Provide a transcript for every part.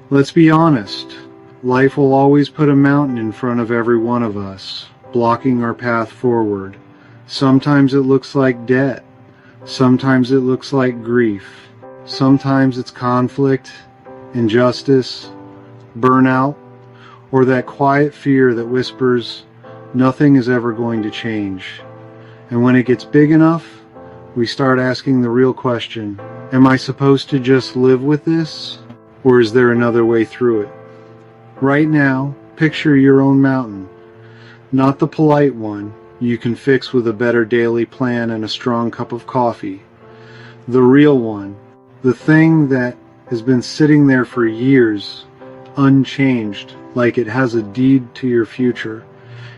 Let's be honest. Life will always put a mountain in front of every one of us, blocking our path forward. Sometimes it looks like debt. Sometimes it looks like grief. Sometimes it's conflict, injustice, burnout, or that quiet fear that whispers, nothing is ever going to change. And when it gets big enough, we start asking the real question, am I supposed to just live with this? Or is there another way through it? Right now, picture your own mountain. Not the polite one you can fix with a better daily plan and a strong cup of coffee. The real one, the thing that has been sitting there for years, unchanged, like it has a deed to your future.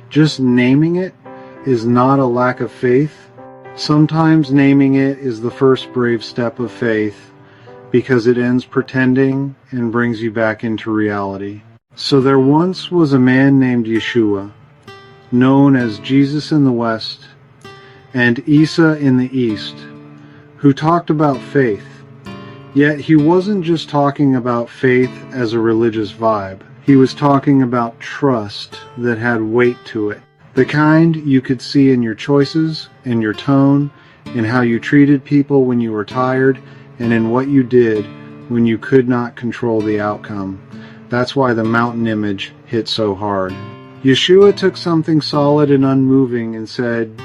Just naming it is not a lack of faith. Sometimes naming it is the first brave step of faith, because it ends pretending and brings you back into reality. So there once was a man named Yeshua, known as Jesus in the West and Isa in the East, who talked about faith. Yet he wasn't just talking about faith as a religious vibe. He was talking about trust that had weight to it. The kind you could see in your choices, in your tone, in how you treated people when you were tired, and in what you did when you could not control the outcome. That's why the mountain image hit so hard. Yeshua took something solid and unmoving and said,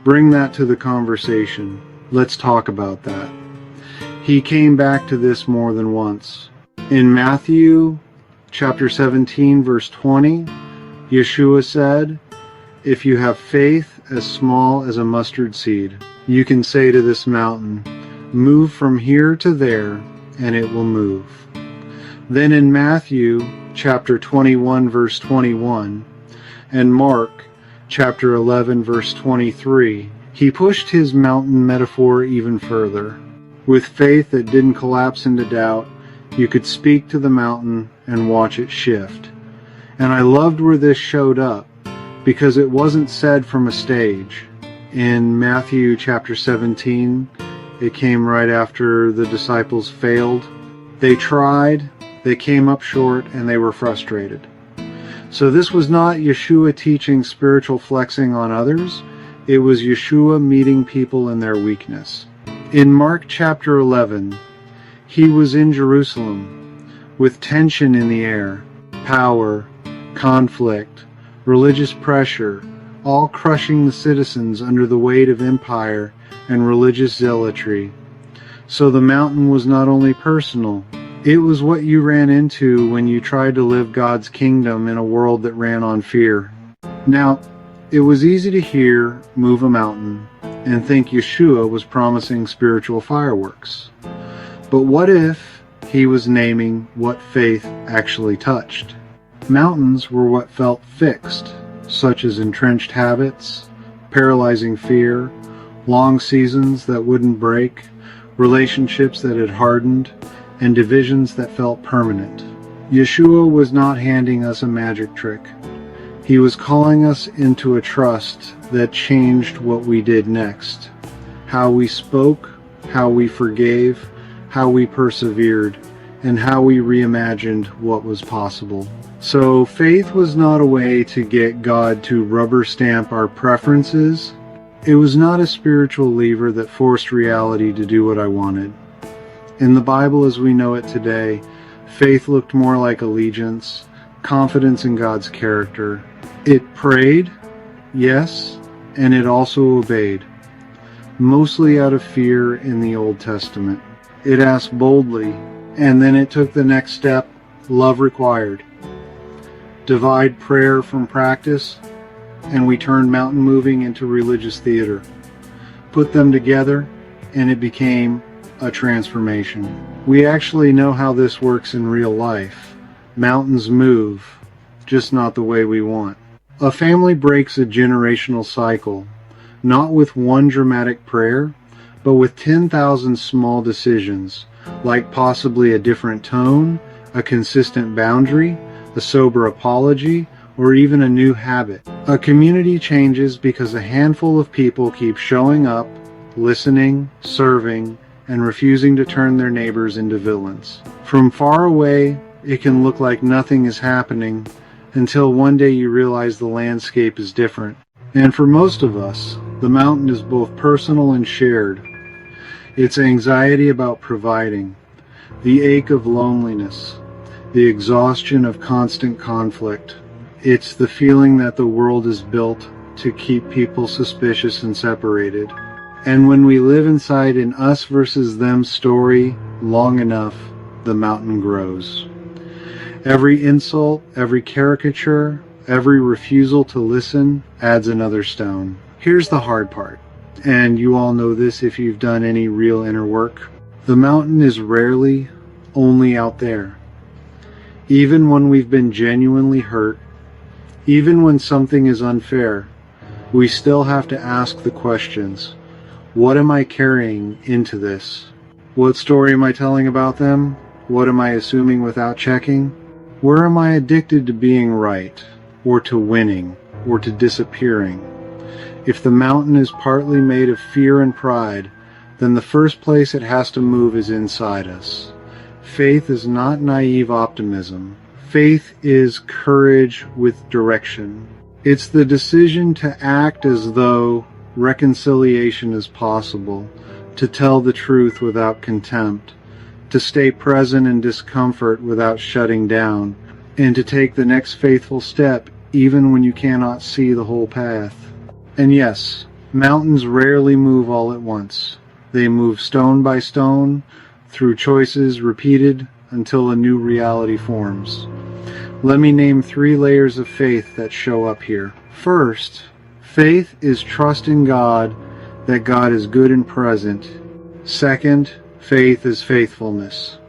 bring that to the conversation. Let's talk about that. He came back to this more than once. In Matthew chapter 17, verse 20, Yeshua said, if you have faith as small as a mustard seed, you can say to this mountain, move from here to there, and it will move. Then in Matthew chapter 21, verse 21, and Mark chapter 11, verse 23, he pushed his mountain metaphor even further. With faith that didn't collapse into doubt, you could speak to the mountain and watch it shift. And I loved where this showed up, because it wasn't said from a stage. In Matthew chapter 17, it came right after the disciples failed. They tried, they came up short, and they were frustrated. So this was not Yeshua teaching spiritual flexing on others. It was Yeshua meeting people in their weakness. In Mark chapter 11, he was in Jerusalem with tension in the air, power, conflict, religious pressure, all crushing the citizens under the weight of empire and religious zealotry. So the mountain was not only personal, it was what you ran into when you tried to live God's kingdom in a world that ran on fear. Now, it was easy to hear move a mountain and think Yeshua was promising spiritual fireworks. But what if he was naming what faith actually touched? Mountains were what felt fixed, such as entrenched habits, paralyzing fear, long seasons that wouldn't break, relationships that had hardened, and divisions that felt permanent. Yeshua was not handing us a magic trick. He was calling us into a trust that changed what we did next. How we spoke, how we forgave, how we persevered, and how we reimagined what was possible. So faith was not a way to get God to rubber stamp our preferences. It was not a spiritual lever that forced reality to do what I wanted. In the Bible as we know it today, faith looked more like allegiance, confidence in God's character. It prayed, yes, and it also obeyed, mostly out of fear in the Old Testament. It asked boldly, and then it took the next step, love required. Divide prayer from practice, and we turned mountain moving into religious theater. Put them together, and it became a transformation. We actually know how this works in real life. Mountains move, just not the way we want. A family breaks a generational cycle, not with one dramatic prayer, but with 10,000 small decisions, like possibly a different tone, a consistent boundary, a sober apology, or even a new habit. A community changes because a handful of people keep showing up, listening, serving, and refusing to turn their neighbors into villains. From far away It can look like nothing is happening until one day you realize the landscape is different. And for most of us, the mountain is both personal and shared. It's anxiety about providing, the ache of loneliness, the exhaustion of constant conflict. It's the feeling that the world is built to keep people suspicious and separated. And when we live inside an us versus them story long enough, the mountain grows. Every insult, every caricature, every refusal to listen adds another stone. Here's the hard part, and you all know this if you've done any real inner work. The mountain is rarely only out there. Even when we've been genuinely hurt, even when something is unfair, we still have to ask the questions. What am I carrying into this? What story am I telling about them? What am I assuming without checking? Where am I addicted to being right, or to winning, or to disappearing? If the mountain is partly made of fear and pride, then the first place it has to move is inside us. Faith is not naive optimism. Faith is courage with direction. It's the decision to act as though reconciliation is possible, to tell the truth without contempt, to stay present in discomfort without shutting down, and to take the next faithful step even when you cannot see the whole path. And yes, mountains rarely move all at once. They move stone by stone, through choices repeated until a new reality forms. Let me name 3 layers of faith that show up here. First, faith is trust in God that God is good and present. Second, faith is faithfulness,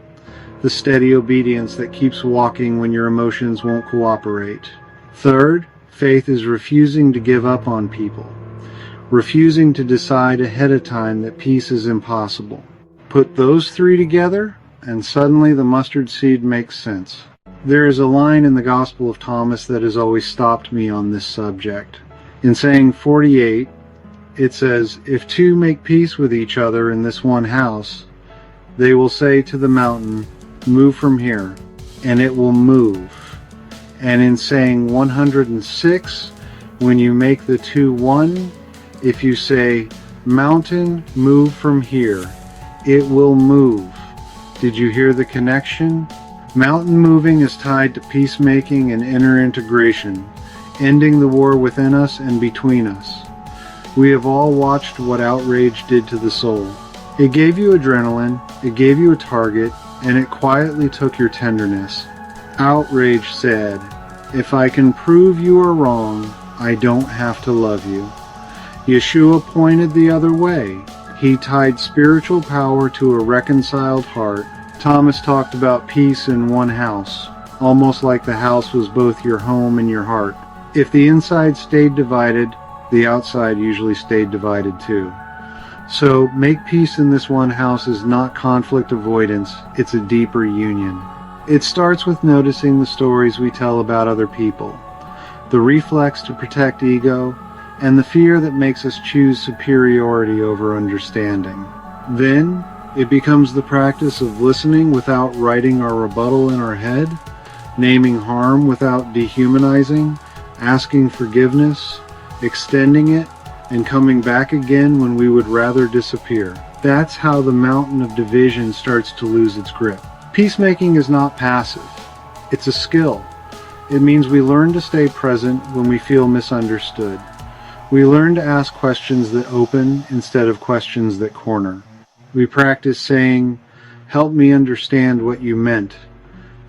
the steady obedience that keeps walking when your emotions won't cooperate. Third, faith is refusing to give up on people, refusing to decide ahead of time that peace is impossible. Put those 3 together, and suddenly the mustard seed makes sense. There is a line in the Gospel of Thomas that has always stopped me on this subject. In saying 48, it says, "If 2 make peace with each other in this one house, they will say to the mountain, 'Move from here,' and it will move." And in saying 106, when you make the 2 one, if you say, "Mountain, move from here," it will move. Did you hear the connection? Mountain moving is tied to peacemaking and inner integration, ending the war within us and between us. We have all watched what outrage did to the soul. It gave you adrenaline, it gave you a target, and it quietly took your tenderness. Outrage said, "If I can prove you are wrong, I don't have to love you." Yeshua pointed the other way. He tied spiritual power to a reconciled heart. Thomas talked about peace in one house, almost like the house was both your home and your heart. If the inside stayed divided, the outside usually stayed divided too. So, make peace in this one house is not conflict avoidance, it's a deeper union. It starts with noticing the stories we tell about other people, the reflex to protect ego, and the fear that makes us choose superiority over understanding. Then, it becomes the practice of listening without writing our rebuttal in our head, naming harm without dehumanizing, asking forgiveness, extending it, and coming back again when we would rather disappear. That's how the mountain of division starts to lose its grip. Peacemaking is not passive. It's a skill. It means we learn to stay present when we feel misunderstood. We learn to ask questions that open instead of questions that corner. We practice saying, "Help me understand what you meant,"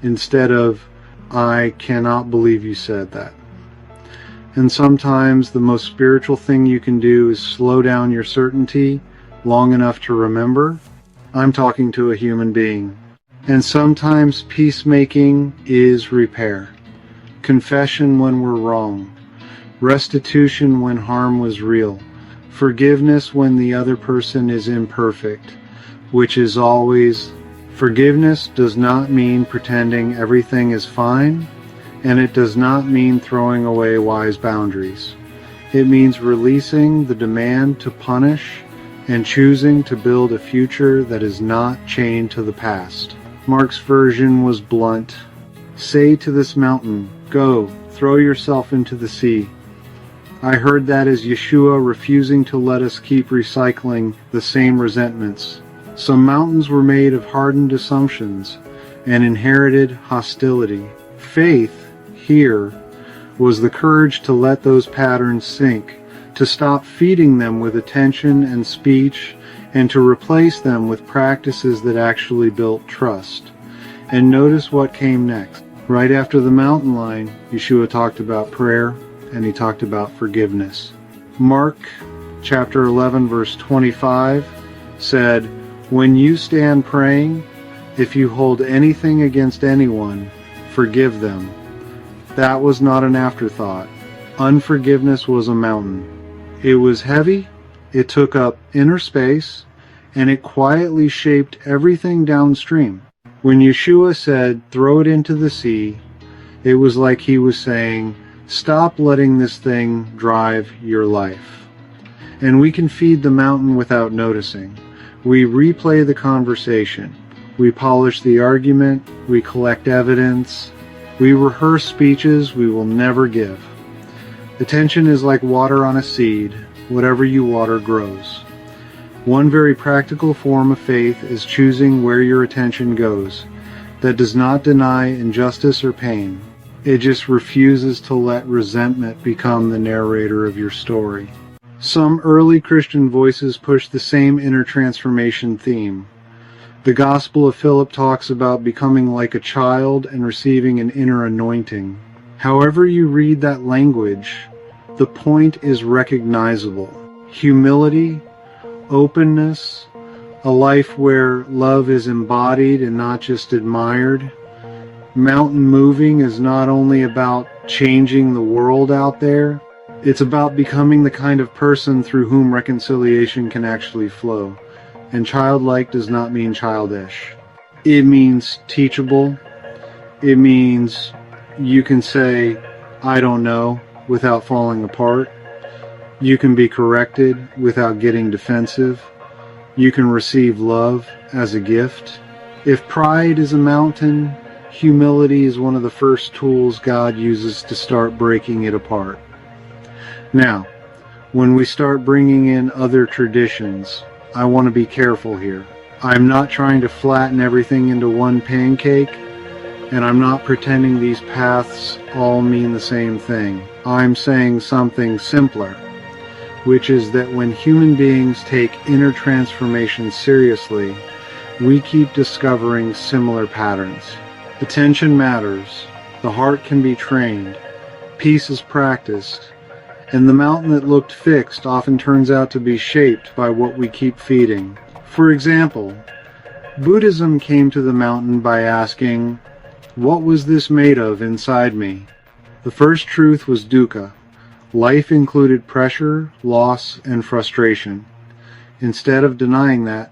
instead of, "I cannot believe you said that." And sometimes the most spiritual thing you can do is slow down your certainty long enough to remember, I'm talking to a human being. And sometimes peacemaking is repair. Confession when we're wrong. Restitution when harm was real. Forgiveness when the other person is imperfect, which is always, forgiveness does not mean pretending everything is fine, and it does not mean throwing away wise boundaries. It means releasing the demand to punish and choosing to build a future that is not chained to the past. Mark's version was blunt, Say to this mountain, go, throw yourself into the sea. I heard that as Yeshua refusing to let us keep recycling the same resentments. Some mountains were made of hardened assumptions and inherited hostility. Faith, here, was the courage to let those patterns sink, to stop feeding them with attention and speech, and to replace them with practices that actually built trust. And notice what came next. Right after the mountain line, Yeshua talked about prayer, and he talked about forgiveness. Mark chapter 11 verse 25 said, when you stand praying, if you hold anything against anyone, forgive them. That was not an afterthought. Unforgiveness was a mountain. It was heavy, it took up inner space, and it quietly shaped everything downstream. When Yeshua said, throw it into the sea, it was like he was saying, stop letting this thing drive your life. And we can feed the mountain without noticing. We replay the conversation. We polish the argument. We collect evidence. We rehearse speeches we will never give. Attention is like water on a seed. Whatever you water grows. One very practical form of faith is choosing where your attention goes. That does not deny injustice or pain. It just refuses to let resentment become the narrator of your story. Some early Christian voices push the same inner transformation theme. The Gospel of Philip talks about becoming like a child and receiving an inner anointing. However you read that language, the point is recognizable. Humility, openness, a life where love is embodied and not just admired. Mountain moving is not only about changing the world out there, it's about becoming the kind of person through whom reconciliation can actually flow. And childlike does not mean childish. It means teachable. It means you can say, I don't know, without falling apart. You can be corrected without getting defensive. You can receive love as a gift. If pride is a mountain, humility is one of the first tools God uses to start breaking it apart. Now, when we start bringing in other traditions, I want to be careful here. I'm not trying to flatten everything into one pancake, and I'm not pretending these paths all mean the same thing. I'm saying something simpler, which is that when human beings take inner transformation seriously, we keep discovering similar patterns. Attention matters, the heart can be trained, peace is practiced, and the mountain that looked fixed often turns out to be shaped by what we keep feeding. For example, Buddhism came to the mountain by asking, what was this made of inside me? The first truth was dukkha. Life included pressure, loss, and frustration. Instead of denying that,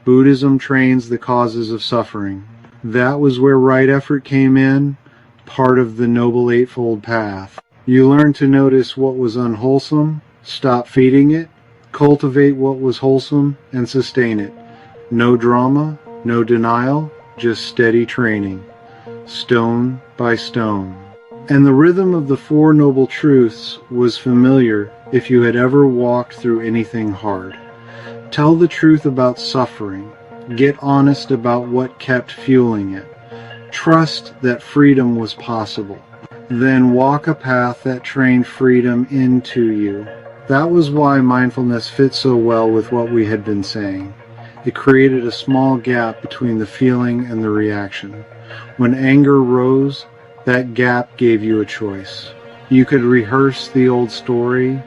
Buddhism trains the causes of suffering. That was where right effort came in, part of the Noble Eightfold Path. You learn to notice what was unwholesome, stop feeding it, cultivate what was wholesome, and sustain it. No drama, no denial, just steady training, stone by stone. And the rhythm of the Four Noble Truths was familiar if you had ever walked through anything hard. Tell the truth about suffering. Get honest about what kept fueling it. Trust that freedom was possible. Then walk a path that trained freedom into you. That was why mindfulness fit so well with what we had been saying. It created a small gap between the feeling and the reaction. When anger rose, that gap gave you a choice. You could rehearse the old story,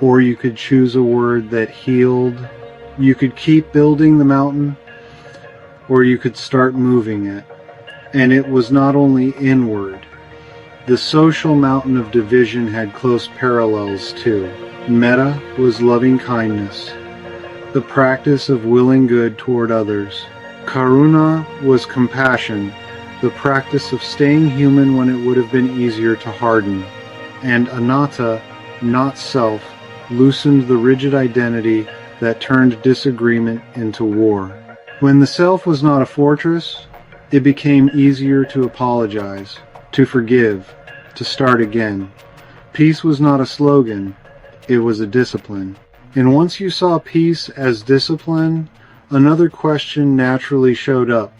or you could choose a word that healed. You could keep building the mountain, or you could start moving it. And it was not only inward. The social mountain of division had close parallels too. Metta was loving kindness, the practice of willing good toward others. Karuna was compassion, the practice of staying human when it would have been easier to harden. And anatta, not self, loosened the rigid identity that turned disagreement into war. When the self was not a fortress, It became easier to apologize, to forgive, to start again. Peace was not a slogan, it was a discipline. And once you saw peace as discipline, another question naturally showed up.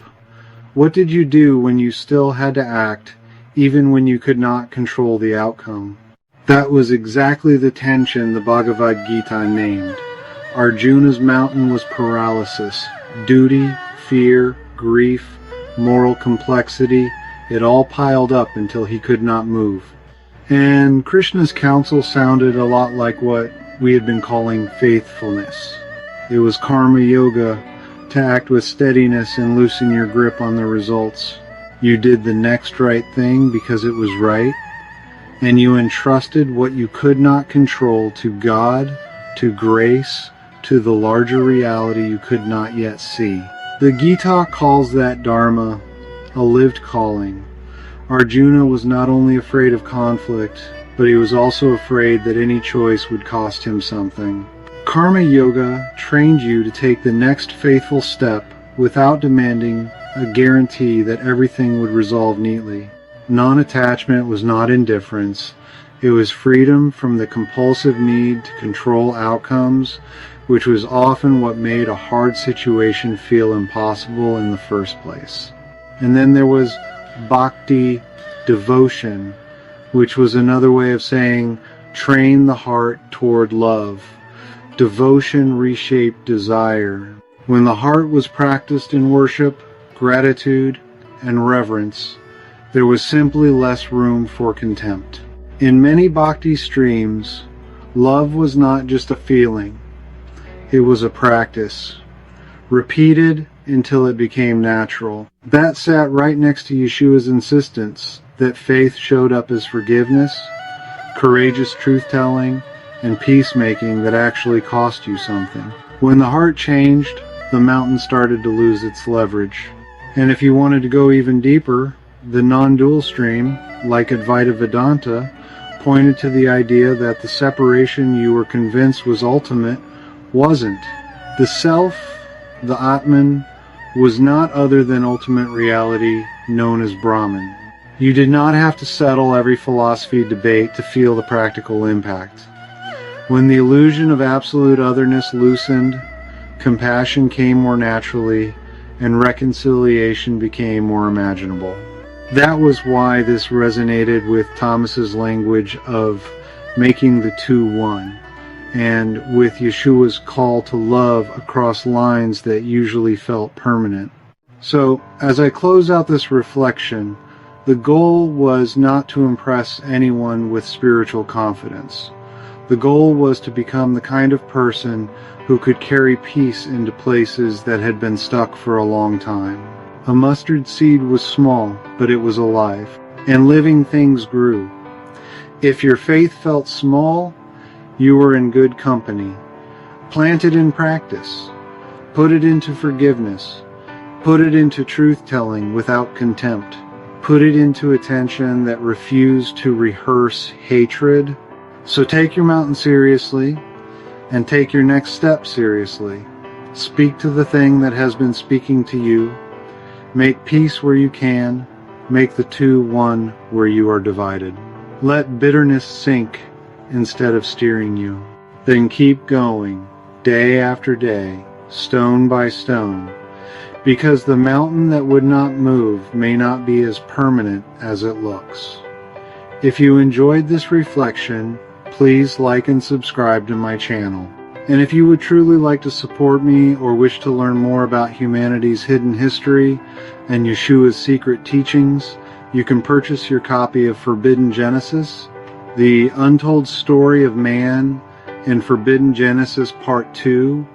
What did you do when you still had to act, even when you could not control the outcome? That was exactly the tension the Bhagavad Gita named. Arjuna's mountain was paralysis. Duty, fear, grief, moral complexity, it all piled up until he could not move. And Krishna's counsel sounded a lot like what we had been calling faithfulness. It was karma yoga, to act with steadiness and loosen your grip on the results. You did the next right thing because it was right, and you entrusted what you could not control to God, to grace, to the larger reality you could not yet see. The Gita calls that dharma a lived calling. Arjuna was not only afraid of conflict, but he was also afraid that any choice would cost him something. Karma Yoga trained you to take the next faithful step without demanding a guarantee that everything would resolve neatly. Non-attachment was not indifference. It was freedom from the compulsive need to control outcomes, which was often what made a hard situation feel impossible in the first place. And then there was bhakti, devotion, which was another way of saying train the heart toward love. Devotion reshaped desire. When the heart was practiced in worship, gratitude, and reverence, there was simply less room for contempt. In many bhakti streams, love was not just a feeling, it was a practice, repeated until it became natural. That sat right next to Yeshua's insistence that faith showed up as forgiveness, courageous truth-telling, and peacemaking that actually cost you something. When the heart changed, the mountain started to lose its leverage. And if you wanted to go even deeper, the non-dual stream, like Advaita Vedanta, pointed to the idea that the separation you were convinced was ultimate wasn't. The self, the Atman, was not other than ultimate reality known as Brahman. You did not have to settle every philosophy debate to feel the practical impact. When the illusion of absolute otherness loosened, compassion came more naturally, and reconciliation became more imaginable. That was why this resonated with Thomas's language of making the two one, and with Yeshua's call to love across lines that usually felt permanent. So, as I close out this reflection, the goal was not to impress anyone with spiritual confidence. The goal was to become the kind of person who could carry peace into places that had been stuck for a long time. A mustard seed was small, but it was alive, and living things grew. If your faith felt small, you were in good company. Plant it in practice. Put it into forgiveness. Put it into truth-telling without contempt. Put it into attention that refused to rehearse hatred. So take your mountain seriously, and take your next step seriously. Speak to the thing that has been speaking to you. Make peace where you can. Make the two one where you are divided. Let bitterness sink instead of steering you. Then keep going, day after day, stone by stone, because the mountain that would not move may not be as permanent as it looks. If you enjoyed this reflection, please like and subscribe to my channel. And if you would truly like to support me or wish to learn more about humanity's hidden history and Yeshua's secret teachings, you can purchase your copy of Forbidden Genesis, The Untold Story of Man in Forbidden Genesis Part 2,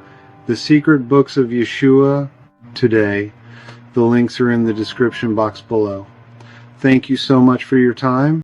The Secret Books of Yeshua, today. The links are in the description box below. Thank you so much for your time.